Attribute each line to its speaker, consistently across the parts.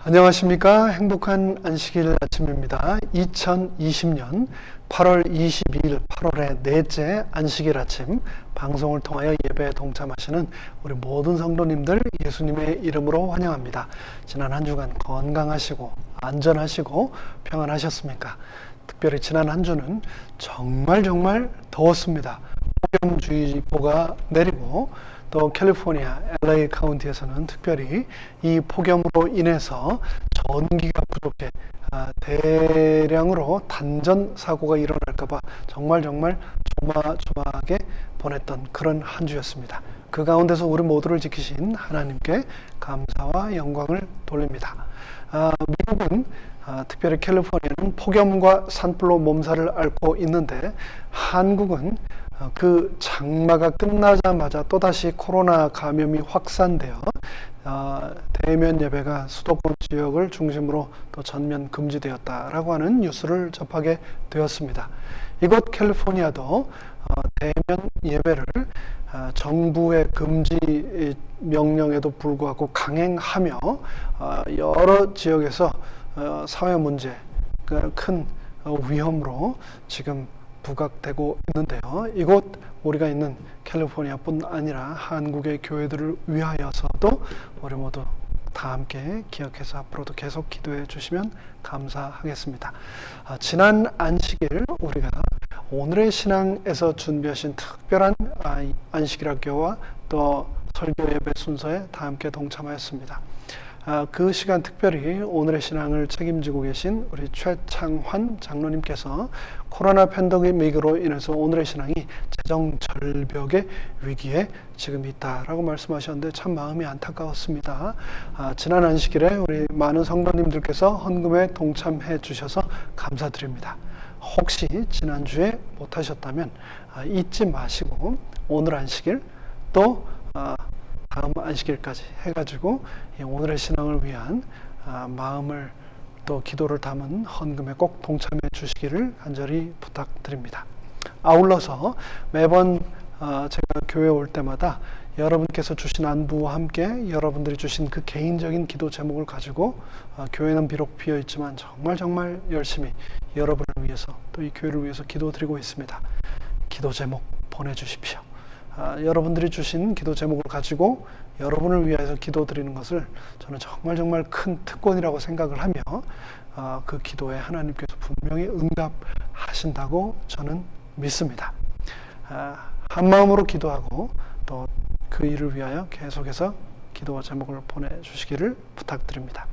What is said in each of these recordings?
Speaker 1: 안녕하십니까. 행복한 안식일 아침입니다. 2020년 8월 22일 8월의 넷째 안식일 아침 방송을 통하여 예배에 동참하시는 우리 모든 성도님들 예수님의 이름으로 환영합니다. 지난 한 주간 건강하시고 안전하시고 평안하셨습니까? 특별히 지난 한 주는 정말 더웠습니다. 폭염주의보가 내리고 또 캘리포니아 LA 카운티에서는 특별히 이 폭염으로 인해서 전기가 부족해 대량으로 단전 사고가 일어날까봐 정말 조마조마하게 보냈던 그런 한 주였습니다. 그 가운데서 우리 모두를 지키신 하나님께 감사와 영광을 돌립니다. 미국은 특별히 캘리포니아는 폭염과 산불로 몸살을 앓고 있는데, 한국은 그 장마가 끝나자마자 또다시 코로나 감염이 확산되어 대면 예배가 수도권 지역을 중심으로 또 전면 금지되었다라고 하는 뉴스를 접하게 되었습니다. 이곳 캘리포니아도 대면 예배를 정부의 금지 명령에도 불구하고 강행하며 여러 지역에서 사회 문제, 큰 위험으로 지금 부각되고 있는데요. 이곳 우리가 있는 캘리포니아뿐 아니라 한국의 교회들을 위하여서도 우리 모두 다 함께 기억해서 앞으로도 계속 기도해 주시면 감사하겠습니다. 지난 안식일 우리가 오늘의 신앙에서 준비하신 특별한 안식일 학교와 또 설교 예배 순서에 다 함께 동참하였습니다. 그 시간 특별히 오늘의 신앙을 책임지고 계신 우리 최창환 장로님께서 코로나 팬데믹으로 인해서 오늘의 신앙이 재정 절벽의 위기에 지금 있다라고 말씀하셨는데 참 마음이 안타까웠습니다. 지난 안식일에 우리 많은 성도님들께서 헌금에 동참해 주셔서 감사드립니다. 혹시 지난주에 못하셨다면 잊지 마시고 오늘 안식일 또 다음 안식일까지 해가지고 오늘의 신앙을 위한 마음을 또 기도를 담은 헌금에 꼭 동참해 주시기를 간절히 부탁드립니다. 아울러서 매번 제가 교회에 올 때마다 여러분께서 주신 안부와 함께 여러분들이 주신 그 개인적인 기도 제목을 가지고 교회는 비록 비어 있지만 정말 열심히 여러분을 위해서 또 이 교회를 위해서 기도드리고 있습니다. 기도 제목 보내주십시오. 여러분들이 주신 기도 제목을 가지고 여러분을 위해서 기도드리는 것을 저는 정말 큰 특권이라고 생각을 하며 그 기도에 하나님께서 분명히 응답하신다고 저는 믿습니다. 한 마음으로 기도하고 또 그 일을 위하여 계속해서 기도 제목을 보내주시기를 부탁드립니다.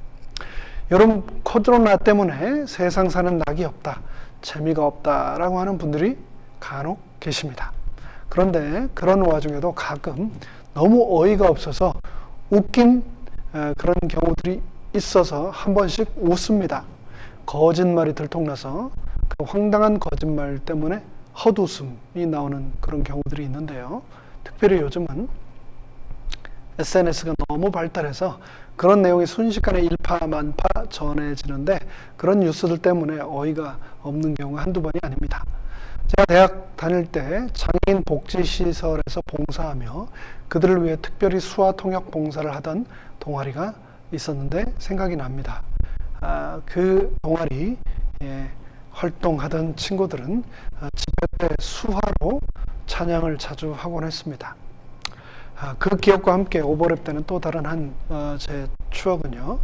Speaker 1: 여러분, 코로나 때문에 세상 사는 낙이 없다, 재미가 없다라고 하는 분들이 간혹 계십니다. 그런데 그런 와중에도 가끔 너무 어이가 없어서 웃긴 그런 경우들이 있어서 한 번씩 웃습니다. 거짓말이 들통나서 그 황당한 거짓말 때문에 헛웃음이 나오는 그런 경우들이 있는데요. 특별히 요즘은 SNS가 너무 발달해서 그런 내용이 순식간에 일파만파 전해지는데, 그런 뉴스들 때문에 어이가 없는 경우가 한두 번이 아닙니다. 제가 대학 다닐 때 장애인 복지시설에서 봉사하며 그들을 위해 특별히 수화통역 봉사를 하던 동아리가 있었는데 생각이 납니다. 그 동아리 활동하던 친구들은 집회 때 수화로 찬양을 자주 하곤 했습니다. 그 기억과 함께 오버랩 때는 또 다른 한 제 추억은요,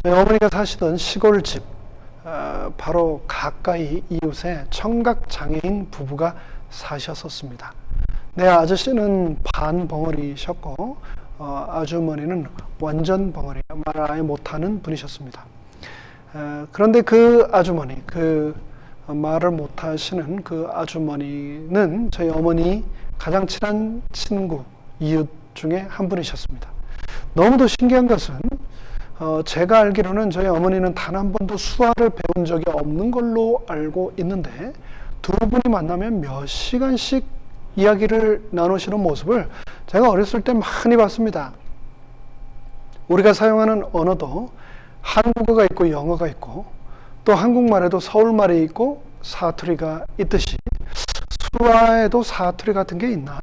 Speaker 1: 저희 어머니가 사시던 시골집 바로 가까이 이웃에 청각 장애인 부부가 사셨었습니다. 내 아저씨는 반 벙어리셨고 아주머니는 완전 벙어리, 말 아예 못하는 분이셨습니다. 그런데 그 아주머니, 그 말을 못하시는 그 아주머니는 저희 어머니 가장 친한 친구, 이웃 중에 한 분이셨습니다. 너무도 신기한 것은 제가 알기로는 저희 어머니는 단 한 번도 수화를 배운 적이 없는 걸로 알고 있는데, 두 분이 만나면 몇 시간씩 이야기를 나누시는 모습을 제가 어렸을 때 많이 봤습니다. 우리가 사용하는 언어도 한국어가 있고 영어가 있고 또 한국말에도 서울말이 있고 사투리가 있듯이 수화에도 사투리 같은 게 있나?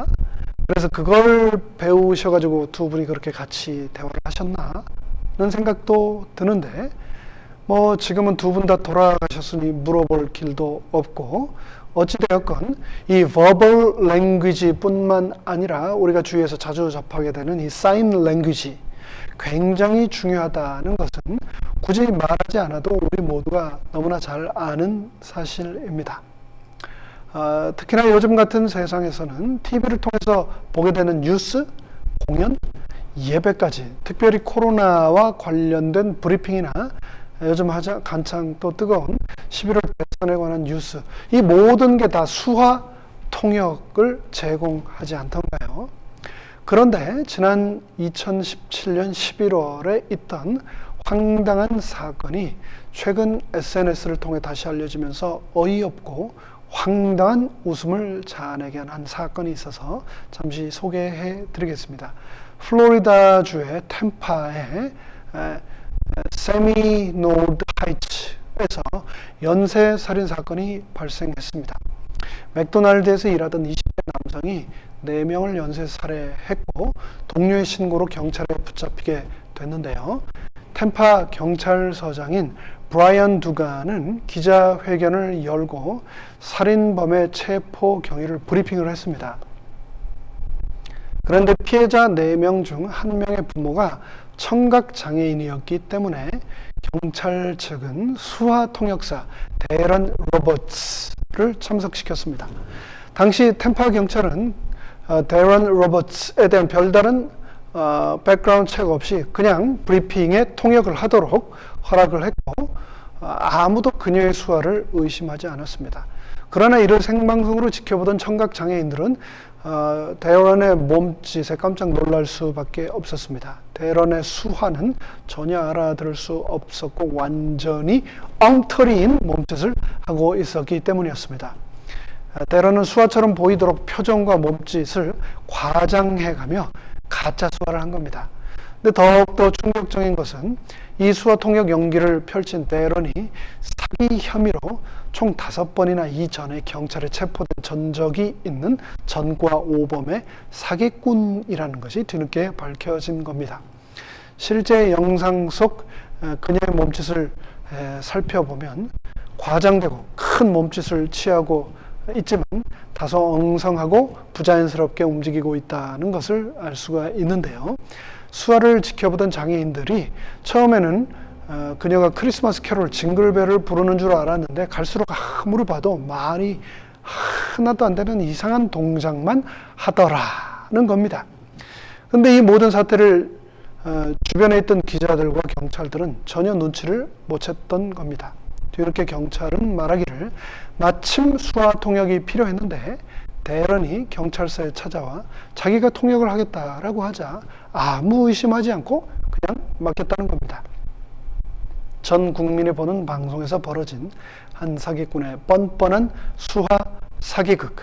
Speaker 1: 그래서 그걸 배우셔가지고 두 분이 그렇게 같이 대화를 하셨나? 생각도 드는데 뭐 지금은 두 분 다 돌아가셨으니 물어볼 길도 없고 어찌되었건 이 verbal language 뿐만 아니라 우리가 주위에서 자주 접하게 되는 이 sign language 굉장히 중요하다는 것은 굳이 말하지 않아도 우리 모두가 너무나 잘 아는 사실입니다. 특히나 요즘 같은 세상에서는 TV를 통해서 보게 되는 뉴스, 공연, 예배까지 특별히 코로나와 관련된 브리핑이나 요즘 한창 또 뜨거운 11월 대선에 관한 뉴스, 이 모든 게 다 수화 통역을 제공하지 않던가요? 그런데 지난 2017년 11월에 있던 황당한 사건이 최근 SNS를 통해 다시 알려지면서 어이없고 황당한 웃음을 자아내게 한 사건이 있어서 잠시 소개해 드리겠습니다. 플로리다주의 템파의 세미노드 하이츠에서 연쇄 살인 사건이 발생했습니다. 맥도날드에서 일하던 20대 남성이 4명을 연쇄 살해했고 동료의 신고로 경찰에 붙잡히게 됐는데요. 템파 경찰서장인 브라이언 두간은 기자회견을 열고 살인범의 체포 경위를 브리핑을 했습니다. 그런데 피해자 4명 중 1명의 부모가 청각장애인이었기 때문에 경찰 측은 수화 통역사 데런 로버츠를 참석시켰습니다. 당시 템파 경찰은 데런 로버츠에 대한 별다른 백그라운드 체크 없이 그냥 브리핑에 통역을 하도록 허락을 했고 아무도 그녀의 수화를 의심하지 않았습니다. 그러나 이를 생방송으로 지켜보던 청각장애인들은 데런의 몸짓에 깜짝 놀랄 수밖에 없었습니다. 데런의 수화는 전혀 알아들을 수 없었고 완전히 엉터리인 몸짓을 하고 있었기 때문이었습니다. 데런은 수화처럼 보이도록 표정과 몸짓을 과장해가며 가짜 수화를 한 겁니다. 근데 더욱더 충격적인 것은 이 수화 통역 연기를 펼친 데런이 사기 혐의로 총 5번이나 이전에 경찰에 체포된 전적이 있는 전과 오범의 사기꾼이라는 것이 뒤늦게 밝혀진 겁니다. 실제 영상 속 그녀의 몸짓을 살펴보면 과장되고 큰 몸짓을 취하고 있지만 다소 엉성하고 부자연스럽게 움직이고 있다는 것을 알 수가 있는데요. 수화를 지켜보던 장애인들이 처음에는 그녀가 크리스마스 캐롤 징글벨을 부르는 줄 알았는데 갈수록 아무리 봐도 말이 하나도 안 되는 이상한 동작만 하더라는 겁니다. 근데 이 모든 사태를 주변에 있던 기자들과 경찰들은 전혀 눈치를 못 챘던 겁니다. 뒤늦게 경찰은 말하기를 마침 수화 통역이 필요했는데 데런이 경찰서에 찾아와 자기가 통역을 하겠다라고 하자 아무 의심하지 않고 그냥 맡겼다는 겁니다. 전 국민이 보는 방송에서 벌어진 한 사기꾼의 뻔뻔한 수화 사기극,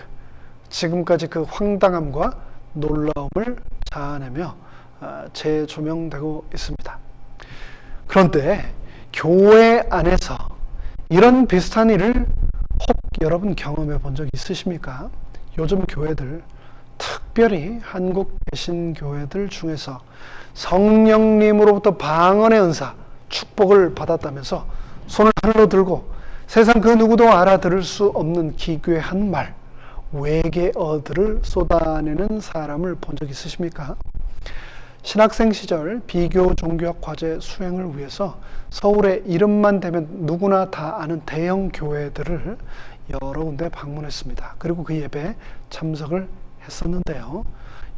Speaker 1: 지금까지 그 황당함과 놀라움을 자아내며 재조명되고 있습니다. 그런데 교회 안에서 이런 비슷한 일을 혹 여러분 경험해 본 적 있으십니까? 요즘 교회들, 특별히 한국 개신교회들 중에서 성령님으로부터 방언의 은사, 축복을 받았다면서 손을 하늘로 들고 세상 그 누구도 알아들을 수 없는 기괴한 말, 외계어들을 쏟아내는 사람을 본 적 있으십니까? 신학생 시절 비교 종교학 과제 수행을 위해서 서울에 이름만 대면 누구나 다 아는 대형 교회들을 여러 군데 방문했습니다. 그리고 그 예배에 참석을 했었는데요.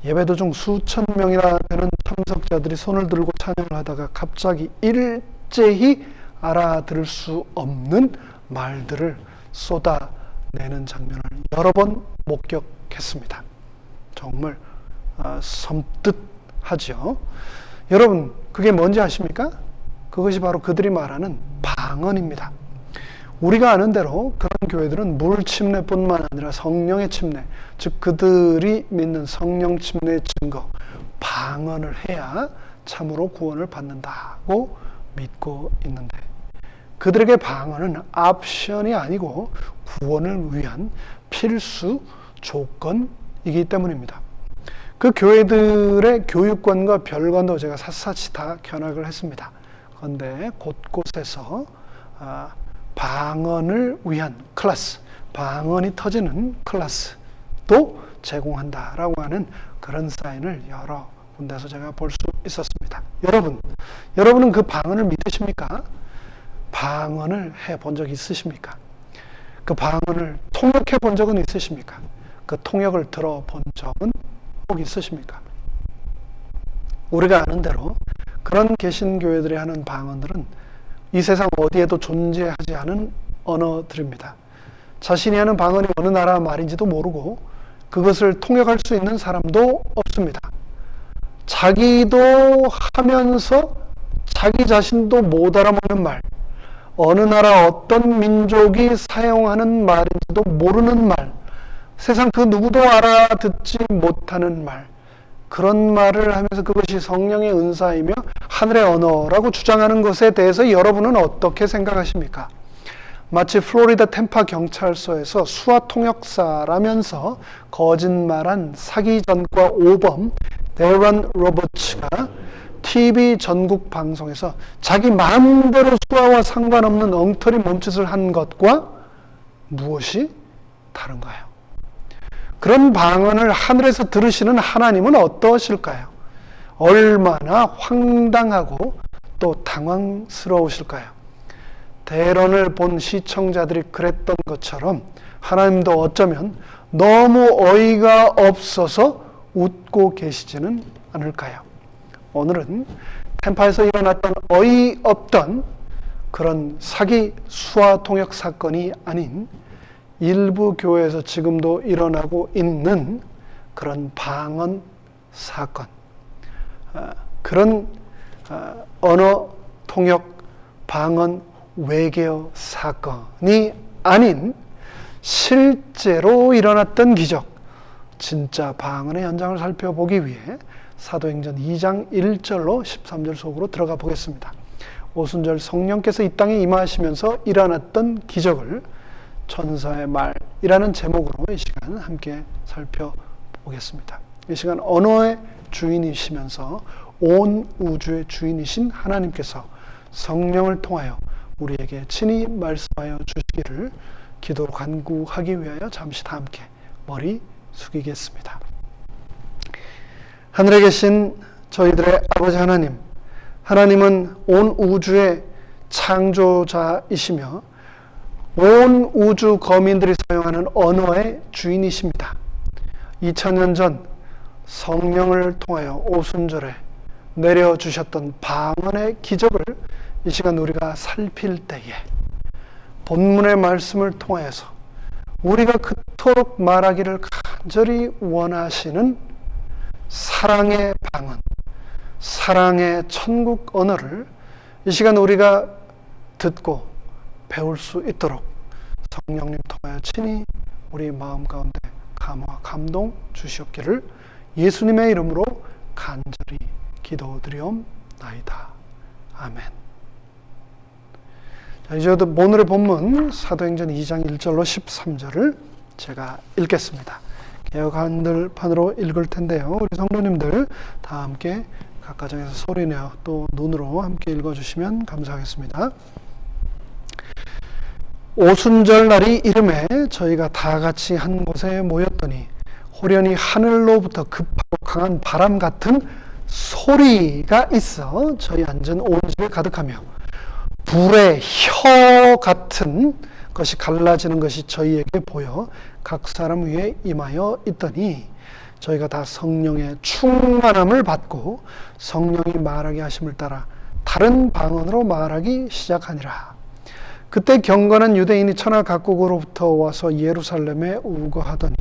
Speaker 1: 예배 도중 수천 명이나 되는 참석자들이 손을 들고 찬양을 하다가 갑자기 일제히 알아들을 수 없는 말들을 쏟아내는 장면을 여러 번 목격했습니다. 정말 섬뜩하죠. 여러분, 그게 뭔지 아십니까? 그것이 바로 그들이 말하는 방언입니다. 우리가 아는 대로 그런 교회들은 물 침례뿐만 아니라 성령의 침례, 즉 그들이 믿는 성령 침례의 증거, 방언을 해야 참으로 구원을 받는다고 믿고 있는데 그들에게 방언은 옵션이 아니고 구원을 위한 필수 조건이기 때문입니다. 그 교회들의 교육관과 별관도 제가 샅샅이 다 견학을 했습니다. 그런데 곳곳에서 방언을 위한 클래스, 방언이 터지는 클래스도 제공한다라고 하는 그런 사인을 여러 군데서 제가 볼 수 있었습니다. 여러분은 그 방언을 믿으십니까? 방언을 해본 적 있으십니까? 그 방언을 통역해 본 적은 있으십니까? 그 통역을 들어본 적은 꼭 있으십니까? 우리가 아는 대로 그런 개신교회들이 하는 방언들은 이 세상 어디에도 존재하지 않은 언어들입니다. 자신이 하는 방언이 어느 나라 말인지도 모르고 그것을 통역할 수 있는 사람도 없습니다. 자기도 하면서 자기 자신도 못 알아먹는 말, 어느 나라 어떤 민족이 사용하는 말인지도 모르는 말, 세상 그 누구도 알아듣지 못하는 말, 그런 말을 하면서 그것이 성령의 은사이며 하늘의 언어라고 주장하는 것에 대해서 여러분은 어떻게 생각하십니까? 마치 플로리다 템파 경찰서에서 수화 통역사라면서 거짓말한 사기전과 오범 데런 로버츠가 TV 전국 방송에서 자기 마음대로 수화와 상관없는 엉터리 몸짓을 한 것과 무엇이 다른가요? 그런 방언을 하늘에서 들으시는 하나님은 어떠실까요? 얼마나 황당하고 또 당황스러우실까요? 대런을 본 시청자들이 그랬던 것처럼 하나님도 어쩌면 너무 어이가 없어서 웃고 계시지는 않을까요? 오늘은 템파에서 일어났던 어이없던 그런 사기 수화 통역 사건이 아닌 일부 교회에서 지금도 일어나고 있는 그런 방언 사건, 그런 언어 통역 방언 외계어 사건이 아닌 실제로 일어났던 기적, 진짜 방언의 현장을 살펴보기 위해 사도행전 2장 1절로 13절 속으로 들어가 보겠습니다. 오순절 성령께서 이 땅에 임하시면서 일어났던 기적을 천사의 말이라는 제목으로 이 시간 함께 살펴보겠습니다. 이 시간 언어의 주인이시면서 온 우주의 주인이신 하나님께서 성령을 통하여 우리에게 친히 말씀하여 주시기를 기도로 간구하기 위하여 잠시 다 함께 머리 숙이겠습니다. 하늘에 계신 저희들의 아버지 하나님, 하나님은 온 우주의 창조자이시며 온 우주 거민들이 사용하는 언어의 주인이십니다. 2000년 전 성령을 통하여 오순절에 내려주셨던 방언의 기적을 이 시간 우리가 살필 때에 본문의 말씀을 통하여서 우리가 그토록 말하기를 간절히 원하시는 사랑의 방언, 사랑의 천국 언어를 이 시간 우리가 듣고 배울 수 있도록 성령님 통하여 친히 우리 마음 가운데 감화 감동 주시옵기를 예수님의 이름으로 간절히 기도드리옵나이다. 아멘. 자, 이제 오늘의 본문 사도행전 2장 1절로 13절을 제가 읽겠습니다. 개역 한글판으로 읽을 텐데요. 우리 성도님들 다 함께 각 가정에서 소리내어 또 눈으로 함께 읽어주시면 감사하겠습니다. 오순절 날이 이름에 저희가 다 같이 한 곳에 모였더니 호련히 하늘로부터 급하고 강한 바람 같은 소리가 있어 저희 앉은 온 집에 가득하며 불의 혀 같은 것이 갈라지는 것이 저희에게 보여 각 사람 위에 임하여 있더니 저희가 다 성령의 충만함을 받고 성령이 말하게 하심을 따라 다른 방언으로 말하기 시작하니라. 그때 경건한 유대인이 천하 각국으로부터 와서 예루살렘에 우거하더니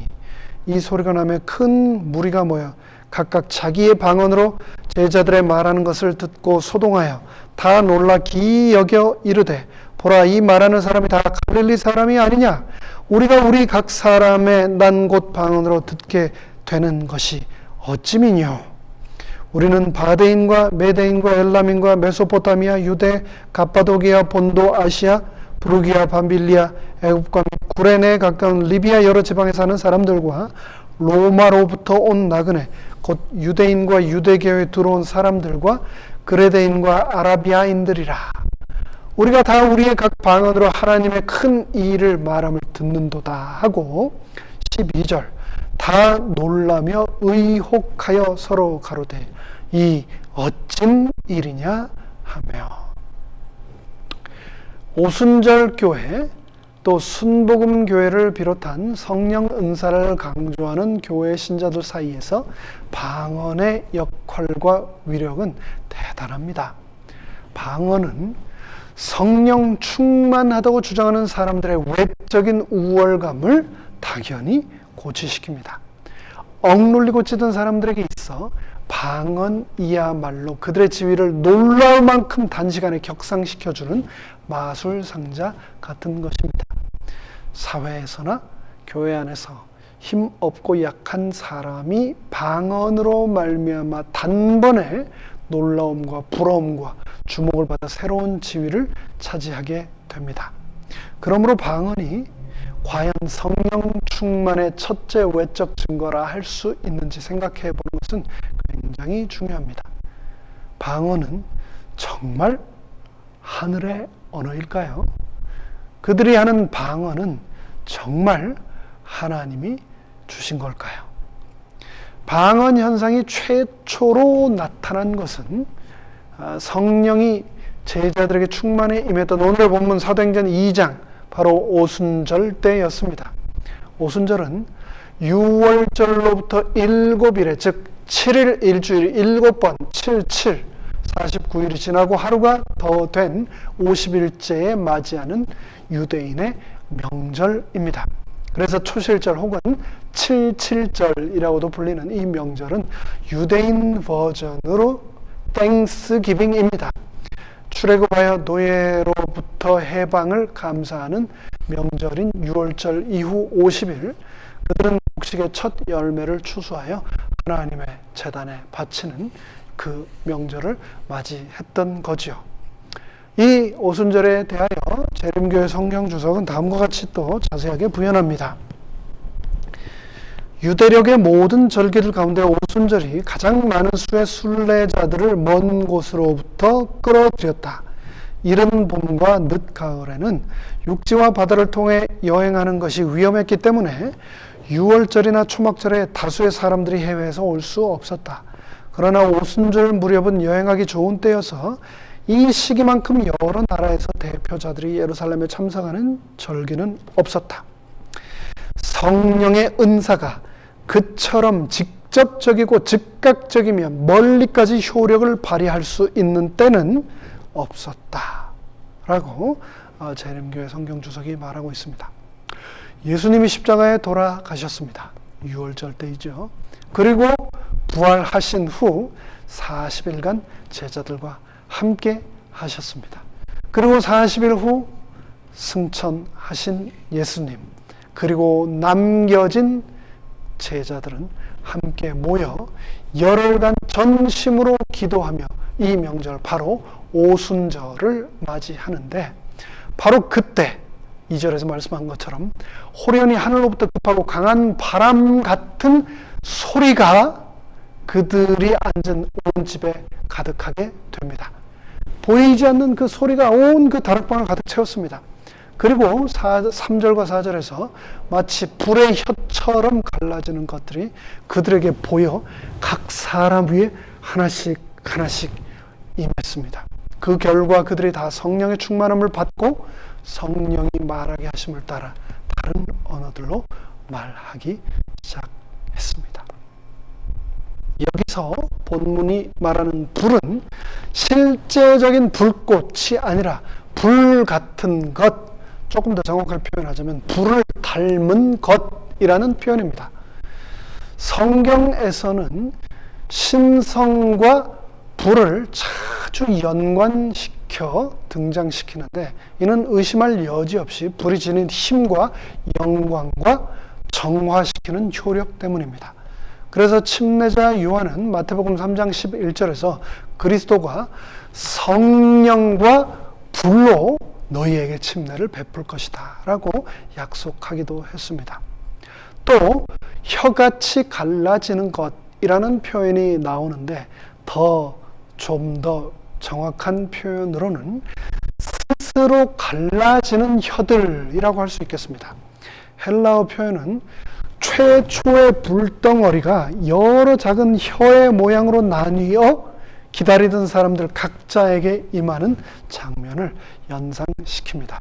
Speaker 1: 이 소리가 나며 큰 무리가 모여 각각 자기의 방언으로 제자들의 말하는 것을 듣고 소동하여 다 놀라 기이 여겨 이르되 보라, 이 말하는 사람이 다 갈릴리 사람이 아니냐? 우리가 우리 각 사람의 난 곳 방언으로 듣게 되는 것이 어찌미뇨? 우리는 바데인과 메데인과 엘람인과 메소포타미아, 유대, 갑바도기아, 본도, 아시아, 브루기아, 밤빌리아, 애굽과 구레네에 가까운 리비아 여러 지방에 사는 사람들과 로마로부터 온 나그네 곧 유대인과 유대교에 들어온 사람들과 그레데인과 아라비아인들이라. 우리가 다 우리의 각 방언으로 하나님의 큰 일을 말함을 듣는도다 하고 12절 다 놀라며 의혹하여 서로 가로되 이 어찌 일이냐 하며. 오순절 교회 또 순복음 교회를 비롯한 성령 은사를 강조하는 교회 신자들 사이에서 방언의 역할과 위력은 대단합니다. 방언은 성령 충만하다고 주장하는 사람들의 외적인 우월감을 당연히 고취시킵니다. 억눌리고 찌든 사람들에게 있어 방언이야말로 그들의 지위를 놀라울 만큼 단시간에 격상시켜주는 마술상자 같은 것입니다. 사회에서나 교회 안에서 힘없고 약한 사람이 방언으로 말미암아 단번에 놀라움과 부러움과 주목을 받아 새로운 지위를 차지하게 됩니다. 그러므로 방언이 과연 성령 충만의 첫째 외적 증거라 할 수 있는지 생각해 보는 것은 굉장히 중요합니다. 방언은 정말 하늘의 언어일까요? 그들이 하는 방언은 정말 하나님이 주신 걸까요? 방언 현상이 최초로 나타난 것은 성령이 제자들에게 충만히 임했던 오늘 본문 사도행전 2장 바로 오순절 때였습니다. 오순절은 6월절로부터 7일에 즉 7일 일주일 7번 77 49일이 지나고 하루가 더 된 50일째에 맞이하는 유대인의 명절입니다. 그래서 초실절 혹은 77절이라고도 불리는 이 명절은 유대인 버전으로 땡스기빙입니다. 출애굽하여 노예로부터 해방을 감사하는 명절인 6월절 이후 50일 그들은 곡식의 첫 열매를 추수하여 하나님의 제단에 바치는 그 명절을 맞이했던 거지요. 이 오순절에 대하여 재림교회 성경주석은 다음과 같이 또 자세하게 부연합니다. 유대력의 모든 절기들 가운데 오순절이 가장 많은 수의 순례자들을 먼 곳으로부터 끌어들였다. 이른 봄과 늦가을에는 육지와 바다를 통해 여행하는 것이 위험했기 때문에 6월절이나 초막절에 다수의 사람들이 해외에서 올 수 없었다. 그러나 오순절 무렵은 여행하기 좋은 때여서 이 시기만큼 여러 나라에서 대표자들이 예루살렘에 참석하는 절기는 없었다. 성령의 은사가 그처럼 직접적이고 즉각적이며 멀리까지 효력을 발휘할 수 있는 때는 없었다. 라고 재림교회 성경주석이 말하고 있습니다. 예수님이 십자가에 돌아가셨습니다. 6월절 때이죠. 그리고 부활하신 후 40일간 제자들과 함께 하셨습니다. 그리고 40일 후 승천하신 예수님, 그리고 남겨진 제자들은 함께 모여 열흘간 전심으로 기도하며 이 명절 바로 오순절을 맞이하는데 바로 그때 2절에서 말씀한 것처럼 호련히 하늘로부터 급하고 강한 바람 같은 소리가 그들이 앉은 온 집에 가득하게 됩니다. 보이지 않는 그 소리가 온 그 다락방을 가득 채웠습니다. 그리고 3절과 4절에서 마치 불의 혀처럼 갈라지는 것들이 그들에게 보여 각 사람 위에 하나씩 하나씩 임했습니다. 그 결과 그들이 다 성령의 충만함을 받고 성령이 말하게 하심을 따라 다른 언어들로 말하기 시작했습니다. 여기서 본문이 말하는 불은 실제적인 불꽃이 아니라 불 같은 것, 조금 더 정확하게 표현하자면 불을 닮은 것이라는 표현입니다. 성경에서는 신성과 불을 자주 연관시켜 등장시키는데 이는 의심할 여지 없이 불이 지닌 힘과 영광과 정화시키는 효력 때문입니다. 그래서 침례자 요한은 마태복음 3장 11절에서 그리스도가 성령과 불로 너희에게 침례를 베풀 것이다 라고 약속하기도 했습니다. 또 혀같이 갈라지는 것이라는 표현이 나오는데 좀 더 정확한 표현으로는 스스로 갈라지는 혀들이라고 할 수 있겠습니다. 헬라어 표현은 최초의 불덩어리가 여러 작은 혀의 모양으로 나뉘어 기다리던 사람들 각자에게 임하는 장면을 연상시킵니다.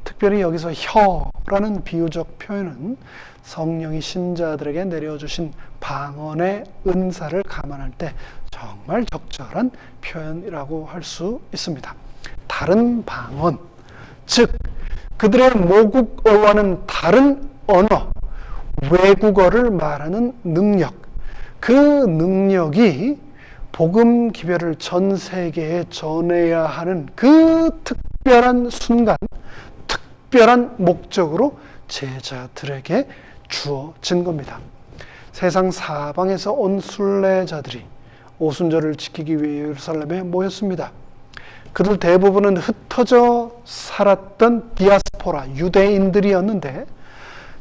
Speaker 1: 특별히 여기서 혀라는 비유적 표현은 성령이 신자들에게 내려주신 방언의 은사를 감안할 때 정말 적절한 표현이라고 할 수 있습니다. 다른 방언, 즉 그들의 모국어와는 다른 언어, 외국어를 말하는 능력, 그 능력이 복음 기별을 전 세계에 전해야 하는 그 특별한 순간, 특별한 목적으로 제자들에게 주어진 겁니다. 세상 사방에서 온 순례자들이 오순절을 지키기 위해 예루살렘에 모였습니다. 그들 대부분은 흩어져 살았던 디아스포라, 유대인들이었는데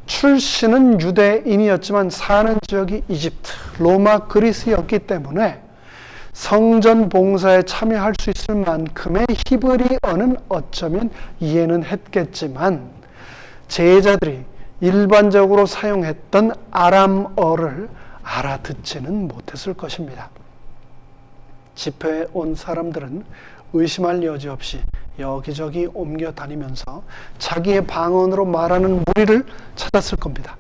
Speaker 1: 출신은 유대인이었지만 사는 지역이 이집트, 로마, 그리스였기 때문에 성전 봉사에 참여할 수 있을 만큼의 히브리어는 어쩌면 이해는 했겠지만 제자들이 일반적으로 사용했던 아람어를 알아듣지는 못했을 것입니다. 집회에 온 사람들은 의심할 여지 없이 여기저기 옮겨 다니면서 자기의 방언으로 말하는 무리를 찾았을 겁니다.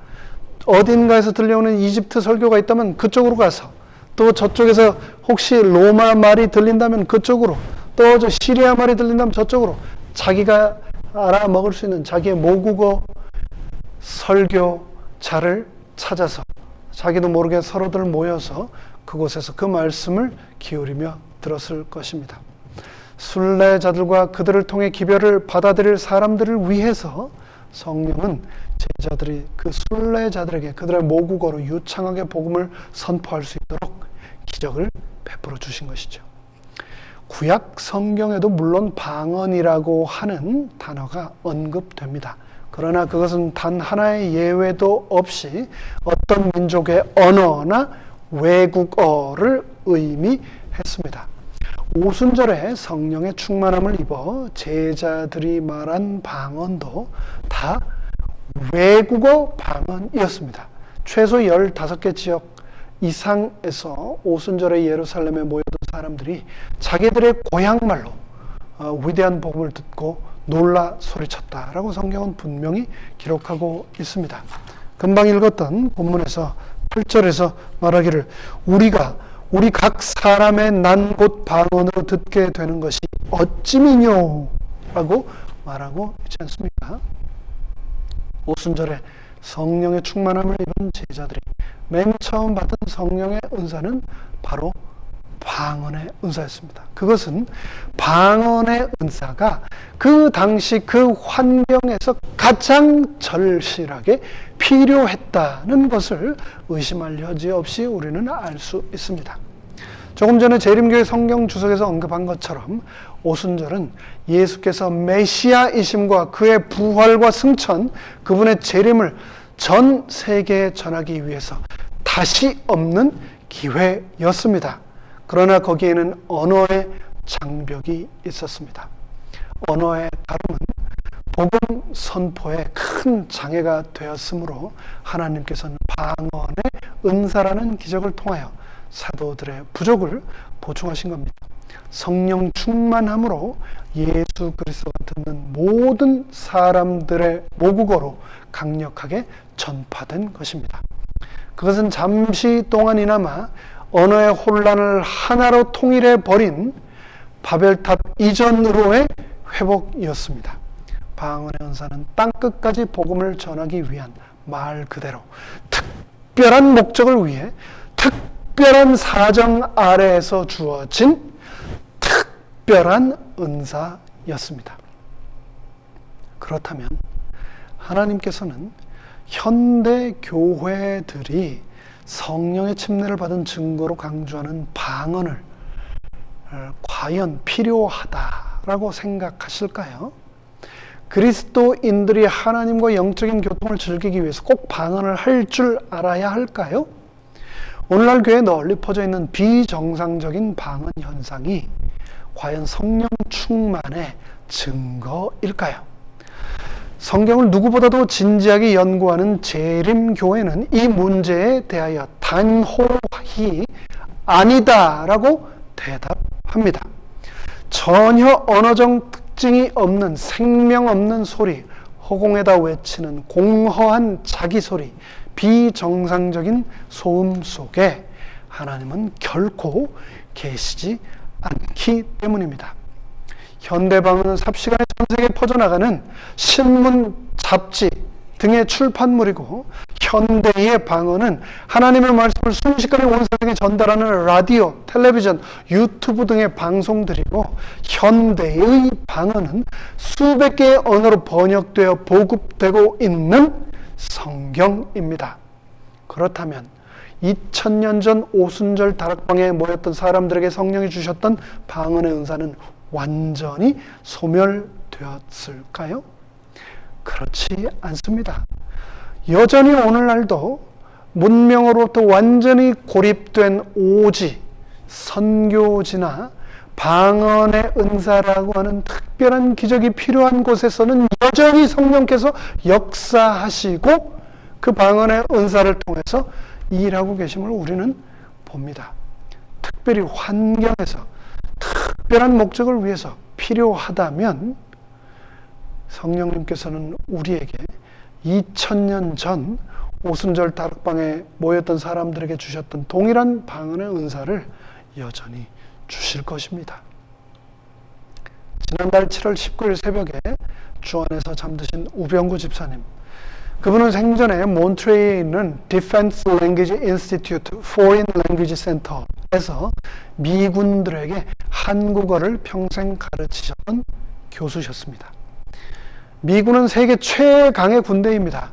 Speaker 1: 어딘가에서 들려오는 이집트 설교가 있다면 그쪽으로 가서, 또 저쪽에서 혹시 로마 말이 들린다면 그쪽으로, 또 저 시리아 말이 들린다면 저쪽으로, 자기가 알아먹을 수 있는 자기의 모국어 설교자를 찾아서 자기도 모르게 서로들 모여서 그곳에서 그 말씀을 기울이며 들었을 것입니다. 순례자들과 그들을 통해 기별을 받아들일 사람들을 위해서 성령은 제자들이 그 순례자들에게 그들의 모국어로 유창하게 복음을 선포할 수 있도록 기적을 베풀어 주신 것이죠. 구약 성경에도 물론 방언이라고 하는 단어가 언급됩니다. 그러나 그것은 단 하나의 예외도 없이 어떤 민족의 언어나 외국어를 의미했습니다. 오순절에 성령의 충만함을 입어 제자들이 말한 방언도 다 외국어 방언이었습니다. 최소 15개 지역 이상에서 오순절에 예루살렘에 모여든 사람들이 자기들의 고향말로 위대한 복음을 듣고 놀라 소리쳤다라고 성경은 분명히 기록하고 있습니다. 금방 읽었던 본문에서 8절에서 말하기를 우리 각 사람의 난 곳 방언으로 듣게 되는 것이 어찌미뇨 라고 말하고 있지 않습니까? 오순절에 성령의 충만함을 입은 제자들이 맨 처음 받은 성령의 은사는 바로 방언의 은사였습니다. 그것은 방언의 은사가 그 당시 그 환경에서 가장 절실하게 필요했다는 것을 의심할 여지 없이 우리는 알 수 있습니다. 조금 전에 재림교회 성경 주석에서 언급한 것처럼 오순절은 예수께서 메시아이심과 그의 부활과 승천, 그분의 재림을 전 세계에 전하기 위해서 다시 없는 기회였습니다. 그러나 거기에는 언어의 장벽이 있었습니다. 언어의 다름은 복음 선포에 큰 장애가 되었으므로 하나님께서는 방언의 은사라는 기적을 통하여 사도들의 부족을 보충하신 겁니다. 성령 충만함으로 예수 그리스도가 듣는 모든 사람들의 모국어로 강력하게 전파된 것입니다. 그것은 잠시 동안이나마 언어의 혼란을 하나로 통일해 버린 바벨탑 이전으로의 회복이었습니다. 방언의 은사는 땅끝까지 복음을 전하기 위한 말 그대로 특별한 목적을 위해 특별한 사정 아래에서 주어진 특별한 은사였습니다. 그렇다면 하나님께서는 현대 교회들이 성령의 침례를 받은 증거로 강조하는 방언을 과연 필요하다라고 생각하실까요? 그리스도인들이 하나님과 영적인 교통을 즐기기 위해서 꼭 방언을 할 줄 알아야 할까요? 오늘날 교회에 널리 퍼져 있는 비정상적인 방언 현상이 과연 성령 충만의 증거일까요? 성경을 누구보다도 진지하게 연구하는 재림교회는 이 문제에 대하여 단호히 아니다라고 대답합니다. 전혀 언어적 특징이 없는 생명 없는 소리, 허공에다 외치는 공허한 자기 소리, 비정상적인 소음 속에 하나님은 결코 계시지 않기 때문입니다. 현대방언은 삽시간에 전 세계에 퍼져나가는 신문, 잡지 등의 출판물이고, 현대의 방언은 하나님의 말씀을 순식간에 온 세상에 전달하는 라디오, 텔레비전, 유튜브 등의 방송들이고, 현대의 방언은 수백 개의 언어로 번역되어 보급되고 있는 성경입니다. 그렇다면 2000년 전 오순절 다락방에 모였던 사람들에게 성령이 주셨던 방언의 은사는 완전히 소멸되었을까요? 그렇지 않습니다. 여전히 오늘날도 문명으로부터 완전히 고립된 오지, 선교지나 방언의 은사라고 하는 특별한 기적이 필요한 곳에서는 여전히 성령께서 역사하시고 그 방언의 은사를 통해서 일하고 계심을 우리는 봅니다. 특별히 환경에서 특별한 목적을 위해서 필요하다면 성령님께서는 우리에게 2000년 전 오순절 다락방에 모였던 사람들에게 주셨던 동일한 방언의 은사를 여전히 주실 것입니다. 지난달 7월 19일 새벽에 주 안에서 잠드신 우병구 집사님, 그분은 생전에 몬트레이에 있는 Defense Language Institute Foreign Language Center에서 미군들에게 한국어를 평생 가르치셨던 교수셨습니다. 미군은 세계 최강의 군대입니다.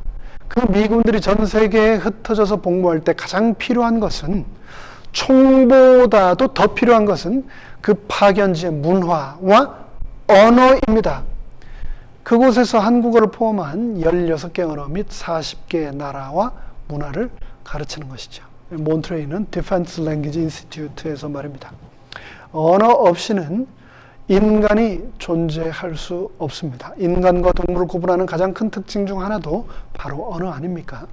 Speaker 1: 그 미군들이 전 세계에 흩어져서 복무할 때 가장 필요한 것은, 총보다도 더 필요한 것은 그 파견지의 문화와 언어입니다. 그곳에서 한국어를 포함한 16개 언어 및 40개의 나라와 문화를 가르치는 것이죠. 몬트레이는 Defense Language Institute에서 말입니다. 언어 없이는 인간이 존재할 수 없습니다. 인간과 동물을 구분하는 가장 큰 특징 중 하나도 바로 언어 아닙니까?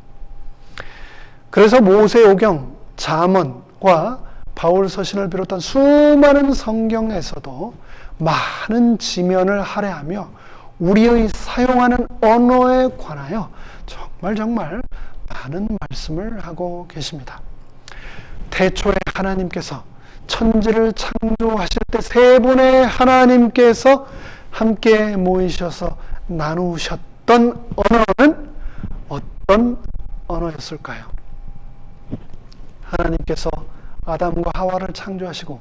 Speaker 1: 그래서 모세오경, 잠언과 바울 서신을 비롯한 수많은 성경에서도 많은 지면을 할애하며 우리의 사용하는 언어에 관하여 정말 많은 말씀을 하고 계십니다. 태초에 하나님께서 천지를 창조하실 때 세 분의 하나님께서 함께 모이셔서 나누셨던 언어는 어떤 언어였을까요? 하나님께서 아담과 하와를 창조하시고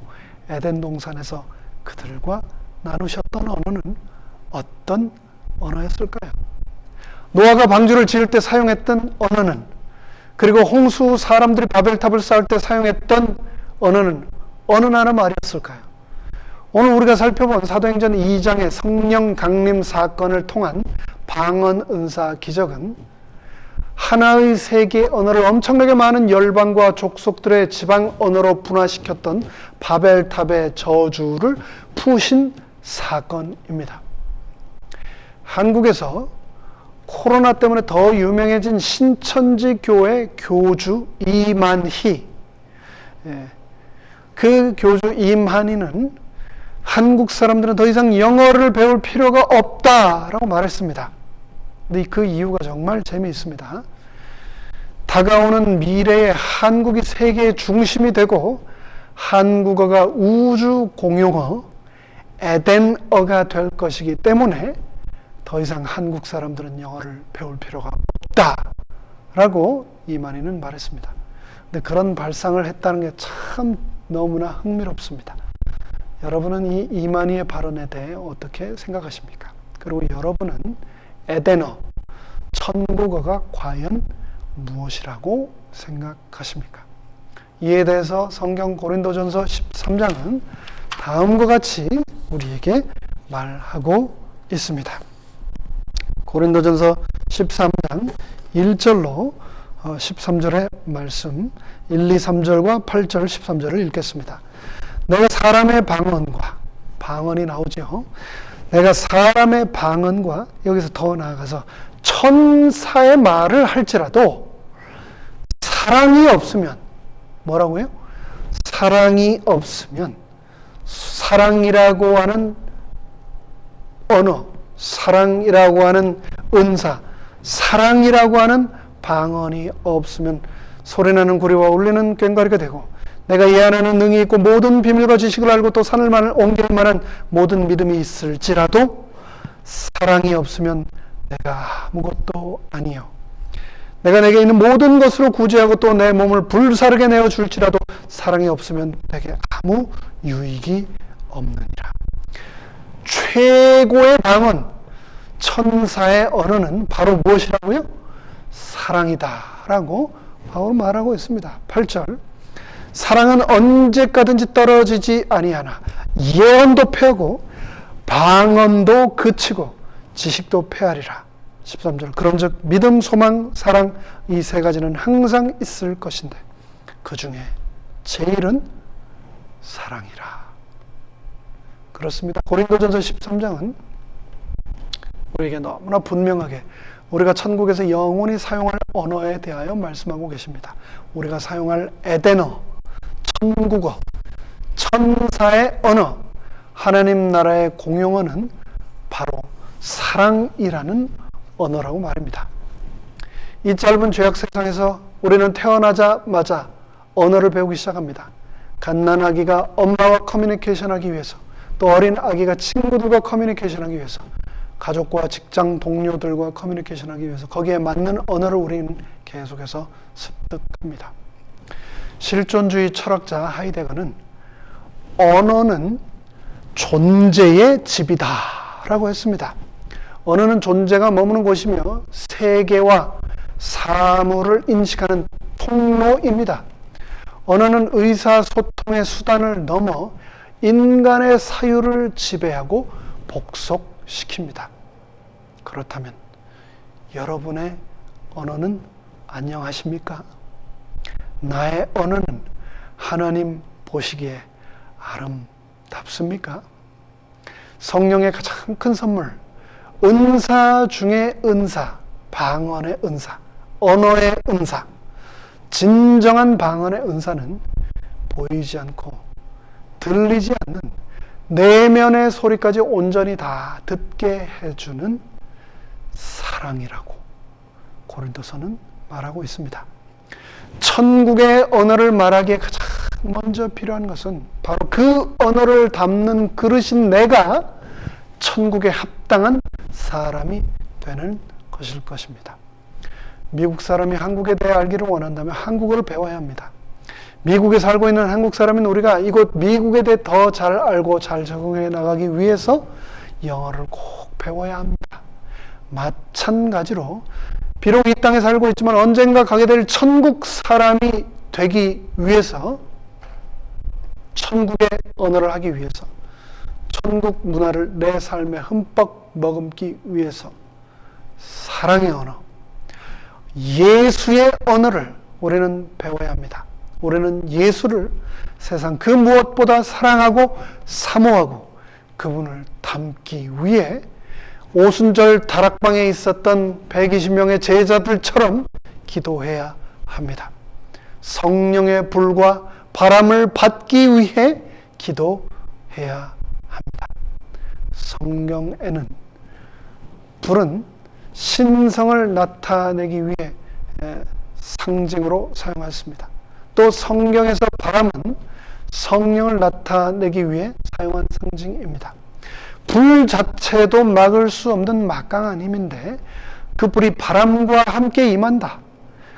Speaker 1: 에덴 동산에서 그들과 나누셨던 언어는 어떤 언어였을까요? 노아가 방주를 지을 때 사용했던 언어는, 그리고 홍수 사람들이 바벨탑을 쌓을 때 사용했던 언어는 어느 나라 말이었을까요? 오늘 우리가 살펴본 사도행전 2장의 성령 강림 사건을 통한 방언 은사 기적은 하나의 세계 언어를 엄청나게 많은 열방과 족속들의 지방 언어로 분화시켰던 바벨탑의 저주를 푸신 사건입니다. 한국에서 코로나 때문에 더 유명해진 신천지 교회 교주 이만희, 그 교주 이만희는 한국 사람들은 더 이상 영어를 배울 필요가 없다라고 말했습니다. 근데 그 이유가 정말 재미있습니다. 다가오는 미래에 한국이 세계의 중심이 되고 한국어가 우주 공용어, 에덴어가 될 것이기 때문에 더 이상 한국 사람들은 영어를 배울 필요가 없다라고 이만희는 말했습니다. 근데 그런 발상을 했다는 게 참 너무나 흥미롭습니다. 여러분은 이 이만희의 발언에 대해 어떻게 생각하십니까? 그리고 여러분은 에덴어, 천국어가 과연 무엇이라고 생각하십니까? 이에 대해서 성경 고린도전서 13장은 다음과 같이 우리에게 말하고 있습니다. 고린도전서 13장 1절로 13절의 말씀 1, 2, 3절과 8절, 13절을 읽겠습니다. 내가 사람의 방언이 나오죠. 내가 사람의 방언과 여기서 더 나아가서 천사의 말을 할지라도 사랑이 없으면 뭐라고요? 사랑이 없으면 사랑이라고 하는 언어, 사랑이라고 하는 은사, 사랑이라고 하는 방언이 없으면 소리나는 구리와 울리는 꽹과리가 되고 내가 이 안에는 능히 있고 모든 비밀과 지식을 알고 또 산을 옮길 만한 모든 믿음이 있을지라도 사랑이 없으면 내가 아무것도 아니요. 내가 내게 있는 모든 것으로 구제하고 또 내 몸을 불사르게 내어줄지라도 사랑이 없으면 내게 아무 유익이 없느니라. 최고의 방언, 천사의 언어는 바로 무엇이라고요? 사랑이다라고 바울 말하고 있습니다. 8절 사랑은 언제까든지 떨어지지 아니하나 예언도 패하고 방언도 그치고 지식도 패하리라. 13절 그런즉 믿음, 소망, 사랑 이 세 가지는 항상 있을 것인데 그 중에 제일은 사랑이라. 그렇습니다. 고린도전서 13장은 우리에게 너무나 분명하게 우리가 천국에서 영원히 사용할 언어에 대하여 말씀하고 계십니다. 우리가 사용할 에덴어, 천국어, 천사의 언어, 하나님 나라의 공용어는 바로 사랑이라는 언어라고 말입니다. 이 짧은 죄악 세상에서 우리는 태어나자마자 언어를 배우기 시작합니다. 갓난 아기가 엄마와 커뮤니케이션하기 위해서, 또 어린 아기가 친구들과 커뮤니케이션하기 위해서, 가족과 직장 동료들과 커뮤니케이션하기 위해서 거기에 맞는 언어를 우리는 계속해서 습득합니다. 실존주의 철학자 하이데거는 언어는 존재의 집이다 라고 했습니다. 언어는 존재가 머무는 곳이며 세계와 사물을 인식하는 통로입니다. 언어는 의사소통의 수단을 넘어 인간의 사유를 지배하고 복속시킵니다. 그렇다면 여러분의 언어는 안녕하십니까? 나의 언어는 하나님 보시기에 아름답습니까? 성령의 가장 큰 선물, 은사 중에 은사, 방언의 은사, 언어의 은사, 진정한 방언의 은사는 보이지 않고 들리지 않는 내면의 소리까지 온전히 다 듣게 해주는 사랑이라고 고린도서는 말하고 있습니다. 천국의 언어를 말하기에 가장 먼저 필요한 것은 바로 그 언어를 담는 그릇인 내가 천국에 합당한 사람이 되는 것일 것입니다. 미국 사람이 한국에 대해 알기를 원한다면 한국어를 배워야 합니다. 미국에 살고 있는 한국 사람인 우리가 이곳 미국에 대해 더 잘 알고 잘 적응해 나가기 위해서 영어를 꼭 배워야 합니다. 마찬가지로 비록 이 땅에 살고 있지만 언젠가 가게 될 천국 사람이 되기 위해서, 천국의 언어를 하기 위해서, 천국 문화를 내 삶에 흠뻑 머금기 위해서 사랑의 언어, 예수의 언어를 우리는 배워야 합니다. 우리는 예수를 세상 그 무엇보다 사랑하고 사모하고 그분을 닮기 위해 오순절 다락방에 있었던 120명의 제자들처럼 기도해야 합니다. 성령의 불과 바람을 받기 위해 기도해야 합니다. 성경에는 불은 신성을 나타내기 위해 상징으로 사용했습니다. 또 성경에서 바람은 성령을 나타내기 위해 사용한 상징입니다. 불 자체도 막을 수 없는 막강한 힘인데 그 불이 바람과 함께 임한다.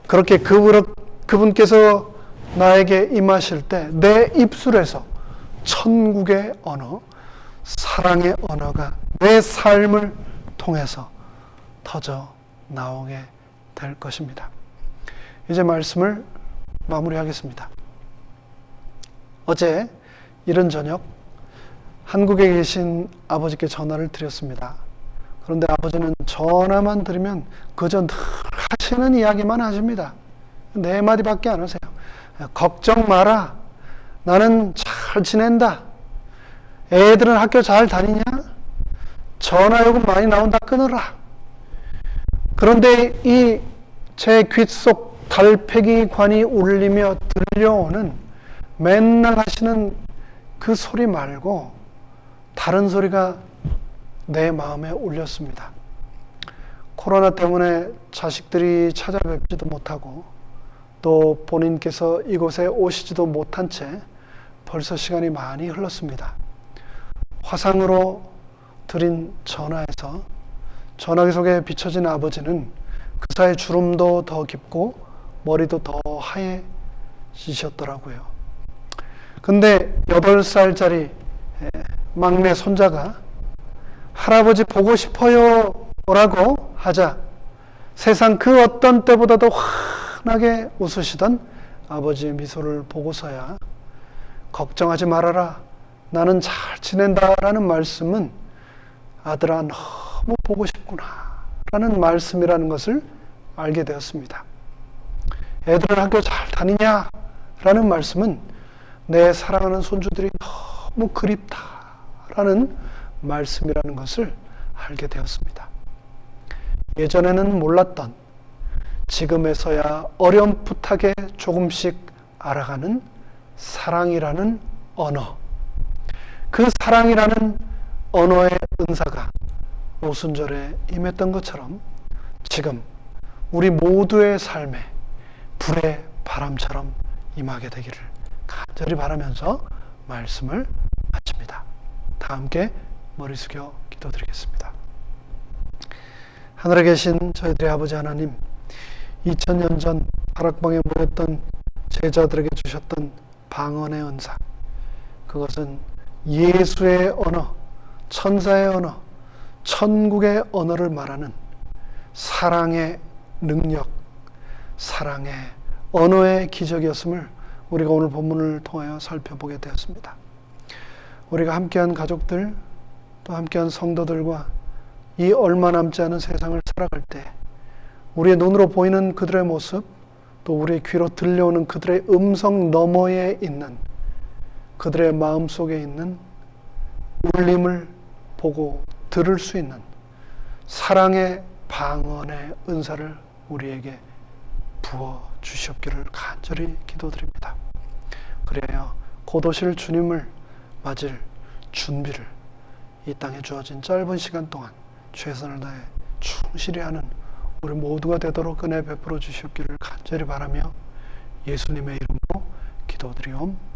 Speaker 1: 그렇게 그분께서 나에게 임하실 때 내 입술에서 천국의 언어, 사랑의 언어가 내 삶을 통해서 터져 나오게 될 것입니다. 이제 말씀을 마무리하겠습니다. 어제 이른 저녁 한국에 계신 아버지께 전화를 드렸습니다. 그런데 아버지는 전화만 드리면 그저 늘 하시는 이야기만 하십니다. 네 마디밖에 안 하세요. 걱정 마라. 나는 잘 지낸다. 애들은 학교 잘 다니냐? 전화 요금 많이 나온다. 끊어라. 그런데 이 제 귓속 달팽이관이 울리며 들려오는 맨날 하시는 그 소리 말고 다른 소리가 내 마음에 울렸습니다. 코로나 때문에 자식들이 찾아뵙지도 못하고 또 본인께서 이곳에 오시지도 못한 채 벌써 시간이 많이 흘렀습니다. 화상으로 드린 전화에서 전화기 속에 비춰진 아버지는 그 사이 주름도 더 깊고 머리도 더 하얘지셨더라고요. 근데 8살짜리 막내 손자가 할아버지 보고 싶어요 라고 하자 세상 그 어떤 때보다도 환하게 웃으시던 아버지의 미소를 보고서야 걱정하지 말아라. 나는 잘 지낸다 라는 말씀은 아들아 너무 보고 싶구나 라는 말씀이라는 것을 알게 되었습니다. 애들은 학교 잘 다니냐? 라는 말씀은 내 사랑하는 손주들이 너무 그립다 라는 말씀이라는 것을 알게 되었습니다. 예전에는 몰랐던 지금에서야 어렴풋하게 조금씩 알아가는 사랑이라는 언어. 그 사랑이라는 언어의 은사가 오순절에 임했던 것처럼 지금 우리 모두의 삶에 불의 바람처럼 임하게 되기를 간절히 바라면서 말씀을 마칩니다. 다 함께 머리 숙여 기도드리겠습니다. 하늘에 계신 저희들의 아버지 하나님, 2000년 전 다락방에 모였던 제자들에게 주셨던 방언의 은사, 그것은 예수의 언어, 천사의 언어, 천국의 언어를 말하는 사랑의 능력, 사랑의 언어의 기적이었음을 우리가 오늘 본문을 통하여 살펴보게 되었습니다. 우리가 함께한 가족들, 또 함께한 성도들과 이 얼마 남지 않은 세상을 살아갈 때 우리의 눈으로 보이는 그들의 모습, 또 우리의 귀로 들려오는 그들의 음성 너머에 있는 그들의 마음 속에 있는 울림을 보고 들을 수 있는 사랑의 방언의 은사를 우리에게 부어 주시옵기를 간절히 기도드립니다. 그래야 곧 오실 주님을 맞을 준비를 이 땅에 주어진 짧은 시간 동안 최선을 다해 충실히 하는 우리 모두가 되도록 은혜 베풀어 주시옵기를 간절히 바라며 예수님의 이름으로 기도드리옵나이다.